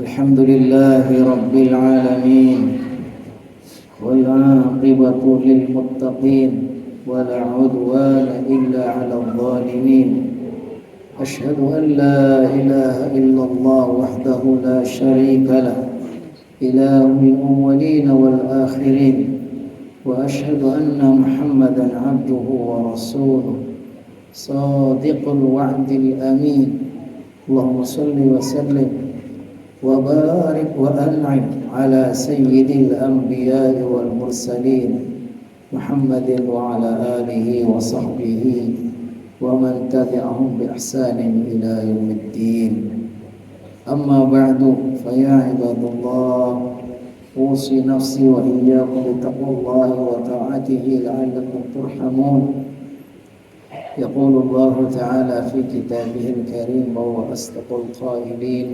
الحمد لله رب العالمين والعاقبة للمتقين ولا عدوان إلا على الظالمين أشهد أن لا إله إلا الله وحده لا شريك له إله الأولين والآخرين وأشهد أن محمدا عبده ورسوله صادق الوعد الأمين اللهم صل وسلم وبارك وأنعم على سيد الأنبياء والمرسلين محمد وعلى آله وصحبه ومن تبعهم بإحسان إلى يوم الدين أما بعد فيا عباد الله أوصي نفسي وإياكم بتقوى الله وطاعته لعلكم ترحمون يقول الله تعالى في كتابه الكريم وهو أصدق القائلين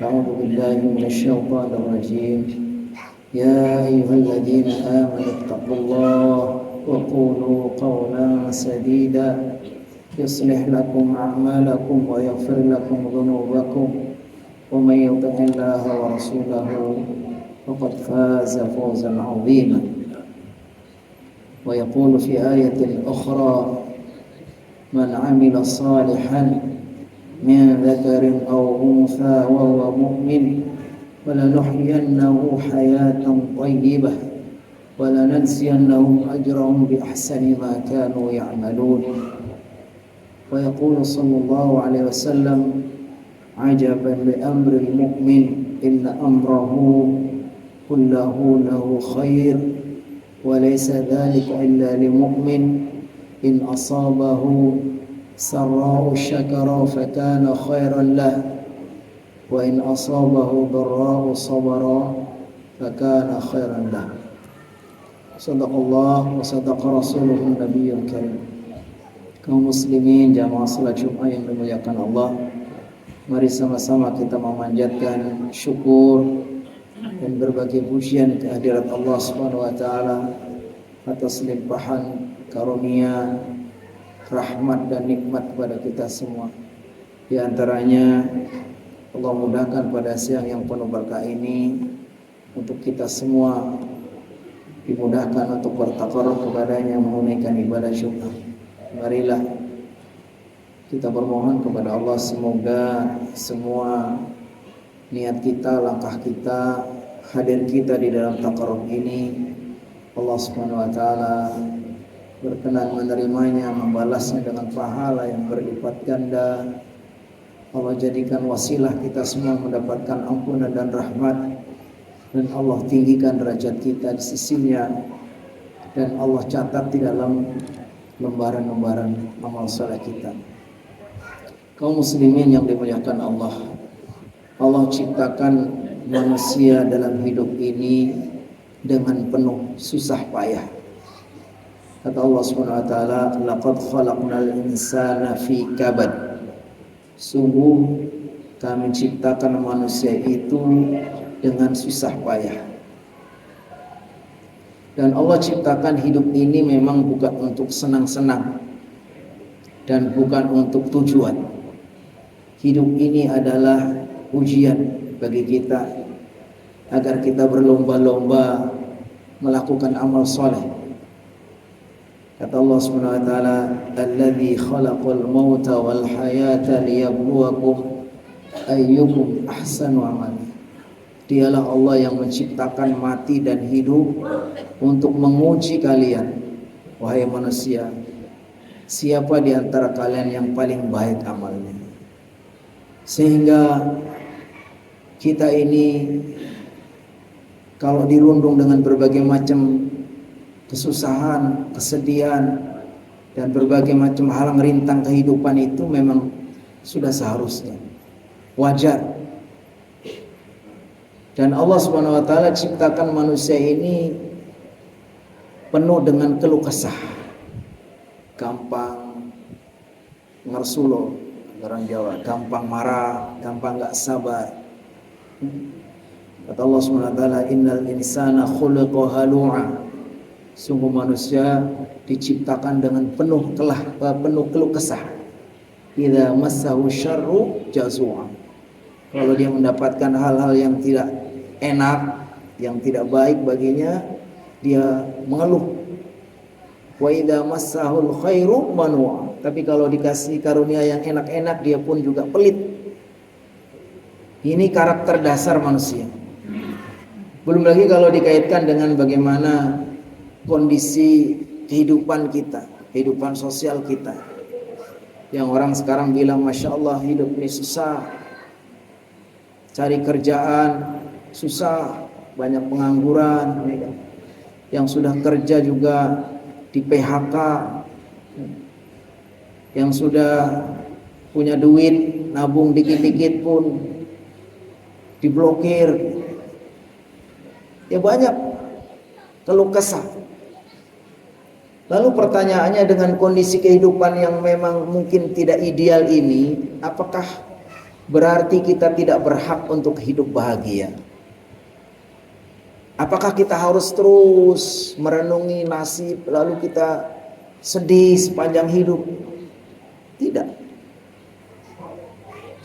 أعوذ بالله من الشيطان الرجيم يا أيها الذين آمنوا اتقوا الله وقولوا قولا سديدا يصلح لكم أعمالكم ويغفر لكم ذنوبكم ومن يطع الله ورسوله فقد فاز فوزا عظيما ويقول في آية أخرى من عمل صالحا من ذكر أو أنثى وهو مؤمن ولنحيينه حياة طيبة ولنجزينهم أجرهم بأحسن ما كانوا يعملون ويقول صلى الله عليه وسلم عجبا لأمر المؤمن إن أمره كله له خير وليس ذلك إلا لمؤمن إن أصابه سراء شكر فكان خيرا له وإن أصابه ضراء صبر فكان خيرا له صدق الله وصدق رسوله النبي الكريم. Kaum muslimin jamaah salat Jumat yang dimuliakan Allah, mari sama-sama kita memanjatkan syukur dan berbagai pujian kehadirat Allah Subhanahu wa taala atas limpahan karunia, rahmat dan nikmat kepada kita semua. Di antaranya Allah mudahkan pada siang yang penuh berkah ini untuk kita semua dimudahkan untuk bertakarrub kepadanya menunaikan ibadah Jumat. Marilah kita bermohon kepada Allah semoga semua niat kita, langkah kita, hadir kita di dalam takarrub ini Allah Subhanahu wa taala berkenan menerimanya, membalasnya dengan pahala yang berlipat ganda. Allah jadikan wasilah kita semua mendapatkan ampunan dan rahmat, dan Allah tinggikan derajat kita di sisinya, dan Allah catat di dalam lembaran-lembaran amal saleh kita. Kaum muslimin yang dimuliakan Allah, Allah ciptakan manusia dalam hidup ini dengan penuh susah payah. Kata Allah Subhanahu wa taala, laqad khalaqnal insana fi kabad. Sungguh kami ciptakan manusia itu dengan susah payah. Dan Allah ciptakan hidup ini memang bukan untuk senang-senang dan bukan untuk tujuan. Hidup ini adalah ujian bagi kita agar kita berlomba-lomba melakukan amal soleh. Kata Allah Subhanahu wa taala, "Alladzi khalaqal mauta wal hayata liyabluwakum ayyukum ahsanu amala." Dialah Allah yang menciptakan mati dan hidup untuk menguji kalian, wahai manusia, siapa di antara kalian yang paling baik amalnya. Sehingga kita ini kalau dirundung dengan berbagai macam kesusahan, kesedihan, dan berbagai macam halang rintang kehidupan itu memang sudah seharusnya, wajar. Dan Allah Subhanahu wa taala ciptakan manusia ini penuh dengan keluh kesah, gampang ngersulo, orang Jawa, gampang marah, gampang gak sabar. Kata Allah Subhanahu wa taala, innal insana khuliqa halu'a. Sungguh manusia diciptakan dengan penuh keluh kesah. Idza massahu syarru jazua. Kalau dia mendapatkan hal-hal yang tidak enak, yang tidak baik baginya, dia mengeluh. Wa idza massahul khairu manua. Tapi kalau dikasih karunia yang enak-enak, dia pun juga pelit. Ini karakter dasar manusia. Belum lagi kalau dikaitkan dengan bagaimana kondisi kehidupan kita, kehidupan sosial kita. Yang orang sekarang bilang, Masya Allah hidup ini susah, cari kerjaan susah, banyak pengangguran, yang sudah kerja juga di PHK, yang sudah punya duit nabung dikit-dikit pun diblokir. Ya banyak keluh kesah. Lalu pertanyaannya, dengan kondisi kehidupan yang memang mungkin tidak ideal ini, apakah berarti kita tidak berhak untuk hidup bahagia? Apakah kita harus terus merenungi nasib lalu kita sedih sepanjang hidup? Tidak.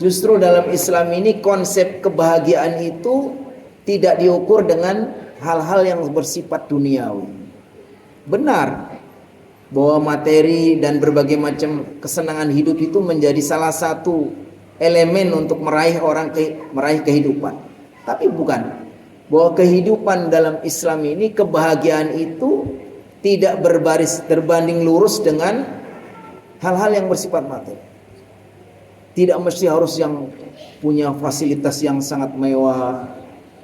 Justru dalam Islam ini konsep kebahagiaan itu tidak diukur dengan hal-hal yang bersifat duniawi. Benar bahwa materi dan berbagai macam kesenangan hidup itu menjadi salah satu elemen untuk meraih kehidupan. Tapi bukan bahwa kehidupan dalam Islam ini, kebahagiaan itu tidak berbaris berbanding lurus dengan hal-hal yang bersifat materi. Tidak mesti harus yang punya fasilitas yang sangat mewah,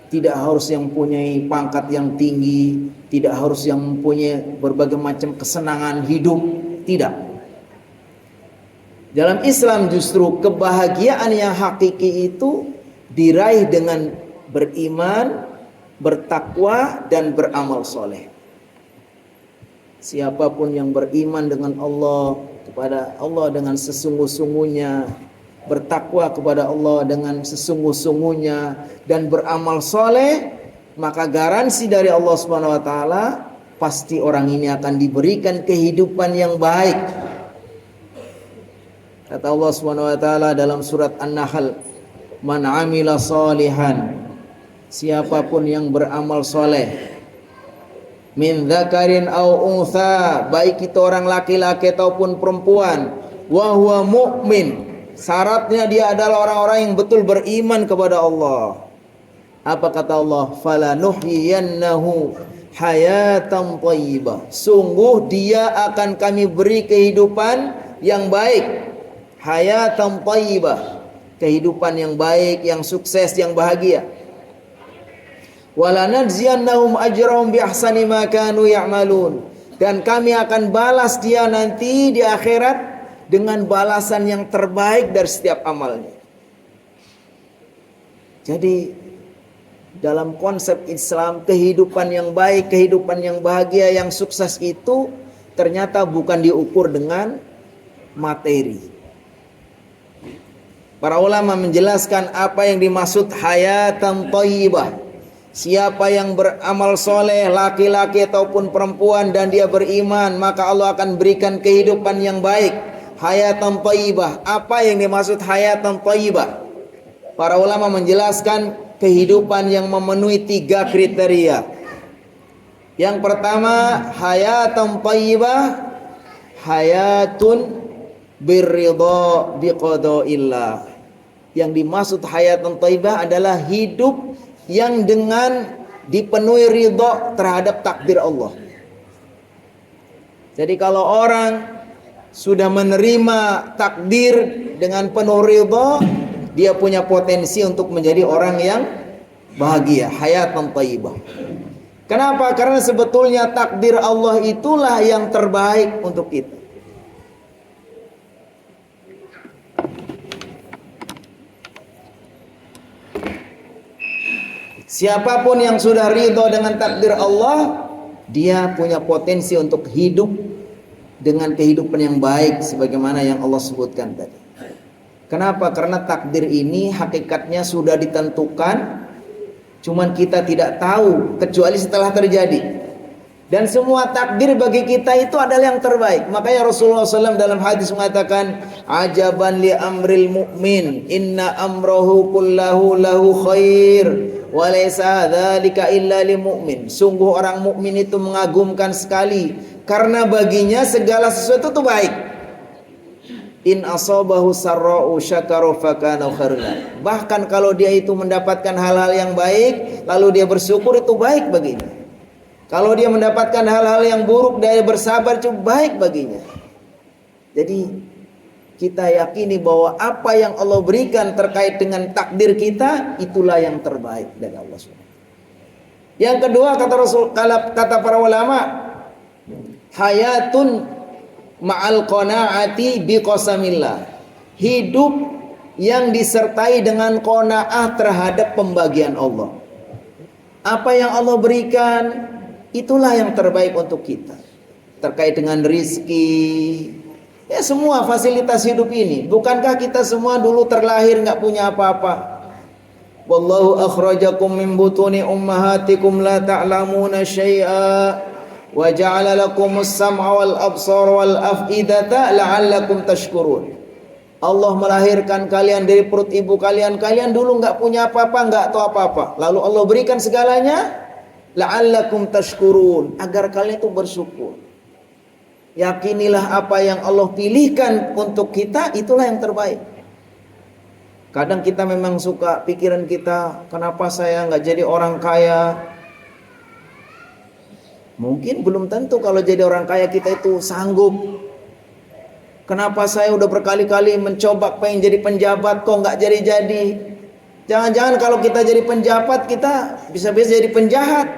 tidak harus yang mempunyai pangkat yang tinggi, tidak harus yang mempunyai berbagai macam kesenangan hidup, tidak. Dalam Islam justru kebahagiaan yang hakiki itu diraih dengan beriman, bertakwa, dan beramal soleh. Siapapun yang beriman dengan Allah, kepada Allah dengan sesungguh-sungguhnya, bertakwa kepada Allah dengan sesungguh-sungguhnya, dan beramal soleh, maka garansi dari Allah Subhanahu wa taala pasti orang ini akan diberikan kehidupan yang baik. Kata Allah Subhanahu wa taala dalam surat An-Nahl, "Man 'amila shalihan", siapapun yang beramal soleh, min dzakarin au untha, baik itu orang laki-laki ataupun perempuan, wa huwa mu'min, syaratnya dia adalah orang-orang yang betul beriman kepada Allah. Apa kata Allah? Falanuhyiyannahu hayatan thayyibah, sungguh dia akan kami beri kehidupan yang baik. Hayatan thayyibah, kehidupan yang baik, yang sukses, yang bahagia. Walanajziyannahum ajrahum bi ahsani ma kanu ya'malun, dan kami akan balas dia nanti di akhirat dengan balasan yang terbaik dari setiap amalnya. Jadi dalam konsep Islam, kehidupan yang baik, kehidupan yang bahagia, yang sukses itu ternyata bukan diukur dengan materi. Para ulama menjelaskan apa yang dimaksud hayatan thayyibah. Siapa yang beramal soleh, laki-laki ataupun perempuan, dan dia beriman, maka Allah akan berikan kehidupan yang baik. Hayatan thayyibah. Apa yang dimaksud hayatan thayyibah? Para ulama menjelaskan kehidupan yang memenuhi 3 kriteria. Yang pertama, hayatan thayyibah, hayatun birridha biqadaillah. Yang dimaksud hayatan thayyibah adalah hidup yang dengan dipenuhi ridha terhadap takdir Allah. Jadi kalau orang sudah menerima takdir dengan penuh ridha, dia punya potensi untuk menjadi orang yang bahagia, hayatan thayyibah. Kenapa? Karena sebetulnya takdir Allah itulah yang terbaik untuk kita. Siapapun yang sudah ridho dengan takdir Allah, dia punya potensi untuk hidup dengan kehidupan yang baik sebagaimana yang Allah sebutkan tadi. Kenapa? Karena takdir ini hakikatnya sudah ditentukan, cuman kita tidak tahu kecuali setelah terjadi. Dan semua takdir bagi kita itu adalah yang terbaik. Makanya Rasulullah SAW dalam hadis mengatakan, ajaban li amril mu'min, inna amrahu kullahu lahu khair, wa laysa dzalika illa lil mu'min. Sungguh orang mukmin itu mengagumkan sekali, karena baginya segala sesuatu itu baik. In asabahu sarra'u syakara fakana khairan. Bahkan kalau dia itu mendapatkan hal-hal yang baik, lalu dia bersyukur, itu baik baginya. Kalau dia mendapatkan hal-hal yang buruk, dia bersabar, itu baik baginya. Jadi kita yakini bahwa apa yang Allah berikan terkait dengan takdir kita, itulah yang terbaik dari Allah SWT. Yang kedua, kata para ulama, hayatun ma'al qanaati biqasamillah. Hidup yang disertai dengan qanaah terhadap pembagian Allah. Apa yang Allah berikan, itulah yang terbaik untuk kita. Terkait dengan rizki, ya semua fasilitas hidup ini. Bukankah kita semua dulu terlahir nggak punya apa-apa? Wallahu akhrajakum min butuni ummahatikum la ta'lamuna syai'a wa ja'ala lakumus sam'a wal absara wal af'idata la'allakum tashkurun. Allah melahirkan kalian dari perut ibu kalian. Kalian dulu nggak punya apa-apa, nggak tahu apa-apa. Lalu Allah berikan segalanya, la'allakum tashkurun, agar kalian itu bersyukur. Yakinilah apa yang Allah pilihkan untuk kita, itulah yang terbaik. Kadang kita memang suka pikiran kita, kenapa saya nggak jadi orang kaya? Mungkin belum tentu kalau jadi orang kaya kita itu sanggup. Kenapa saya udah berkali-kali mencoba pengen jadi penjabat kok nggak jadi-jadi? Jangan-jangan kalau kita jadi penjabat kita bisa-bisa jadi penjahat.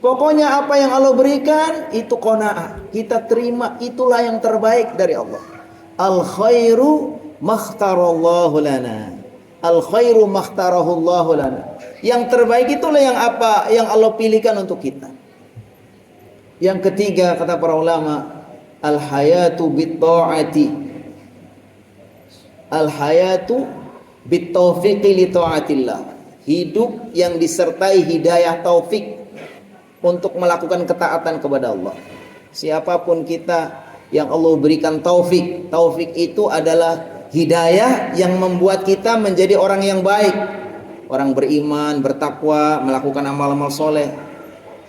Pokoknya apa yang Allah berikan itu qanaah, kita terima, itulah yang terbaik dari Allah. Al khairu makhtarallahu lana. Al khairu makhtarahullahu lana. Yang terbaik itulah yang apa yang Allah pilihkan untuk kita. Yang ketiga, kata para ulama, al hayatu bit ta'ati. Al hayatu bit taufiqi li ta'atillah. Hidup yang disertai hidayah taufik untuk melakukan ketaatan kepada Allah. Siapapun kita yang Allah berikan taufik. Taufik itu adalah hidayah yang membuat kita menjadi orang yang baik, orang beriman, bertakwa, melakukan amal-amal soleh.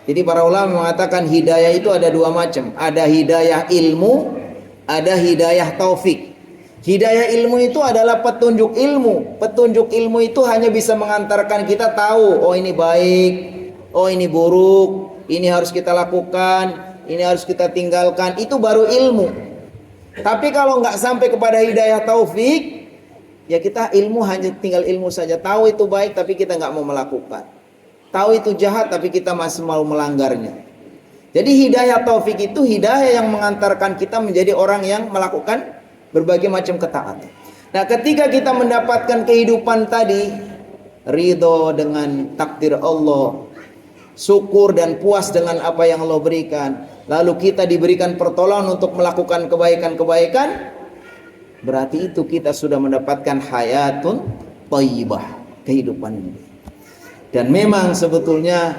Jadi para ulama mengatakan hidayah itu ada dua macam. Ada hidayah ilmu, ada hidayah taufik. Hidayah ilmu itu adalah petunjuk ilmu. Petunjuk ilmu itu hanya bisa mengantarkan kita tahu, oh ini baik, oh ini buruk, ini harus kita lakukan, ini harus kita tinggalkan. Itu baru ilmu. Tapi kalau nggak sampai kepada hidayah taufik, ya kita ilmu hanya tinggal ilmu saja. Tahu itu baik tapi kita nggak mau melakukan. Tahu itu jahat tapi kita masih mau melanggarnya. Jadi hidayah taufik itu hidayah yang mengantarkan kita menjadi orang yang melakukan berbagai macam ketaatan. Nah, ketika kita mendapatkan kehidupan tadi, ridho dengan takdir Allah, syukur dan puas dengan apa yang Allah berikan, lalu kita diberikan pertolongan untuk melakukan kebaikan-kebaikan, berarti itu kita sudah mendapatkan hayatun thayyibah, kehidupan ini. Dan memang sebetulnya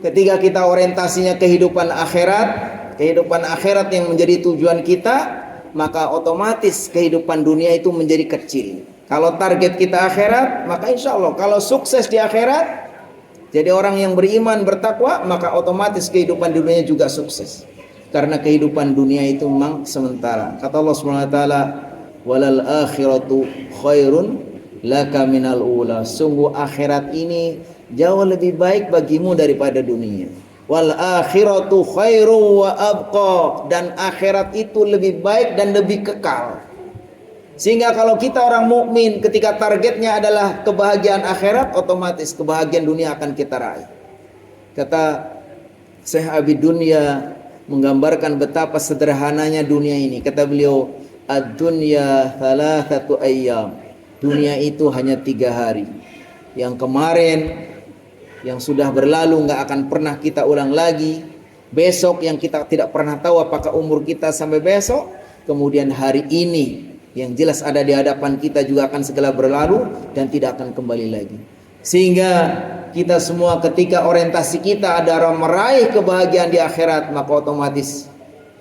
ketika kita orientasinya kehidupan akhirat yang menjadi tujuan kita, maka otomatis kehidupan dunia itu menjadi kecil. Kalau target kita akhirat, maka insya Allah kalau sukses di akhirat, jadi orang yang beriman, bertakwa, maka otomatis kehidupan dunia juga sukses. Karena kehidupan dunia itu memang sementara. Kata Allah SWT, walal akhiratu khairun laka minal ula. Sungguh akhirat ini jauh lebih baik bagimu daripada dunia. Wal akhiratu khairu wa abqa. Dan akhirat itu lebih baik dan lebih kekal. Sehingga kalau kita orang mukmin ketika targetnya adalah kebahagiaan akhirat, otomatis kebahagiaan dunia akan kita raih. Kata Syekh Abi Dunya menggambarkan betapa sederhananya dunia ini. Kata beliau, ad-dunya thalathatu ayyam. Dunia itu hanya 3 hari. Yang kemarin, yang sudah berlalu nggak akan pernah kita ulang lagi. Besok yang kita tidak pernah tahu apakah umur kita sampai besok. Kemudian hari ini yang jelas ada di hadapan kita juga akan segera berlalu dan tidak akan kembali lagi. Sehingga kita semua ketika orientasi kita adalah meraih kebahagiaan di akhirat, maka otomatis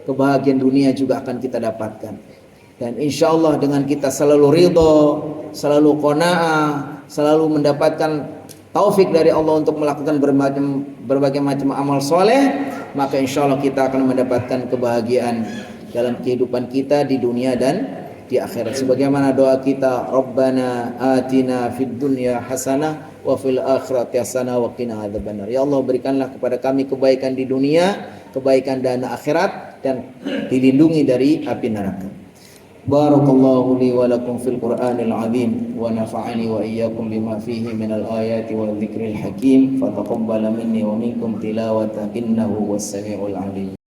kebahagiaan dunia juga akan kita dapatkan. Dan insya Allah dengan kita selalu ridho, selalu qanaah, selalu mendapatkan taufik dari Allah untuk melakukan berbagai macam amal soleh, maka insya Allah kita akan mendapatkan kebahagiaan dalam kehidupan kita di dunia dan di akhirat. Sebagaimana doa kita, Rabbana atina fid dunya hasanah wa fil akhirati hasanah wa qina adzabannar. Ya Allah, berikanlah kepada kami kebaikan di dunia, kebaikan dan akhirat, dan dilindungi dari api neraka. Barakallahu li wa lakum fil Qur'anil azim wa nafa'ani wa iyyakum bima fihi minal ayati wal dzikril hakim. Fataqabbala minni wa minkum tilawata innahu was samiul alim.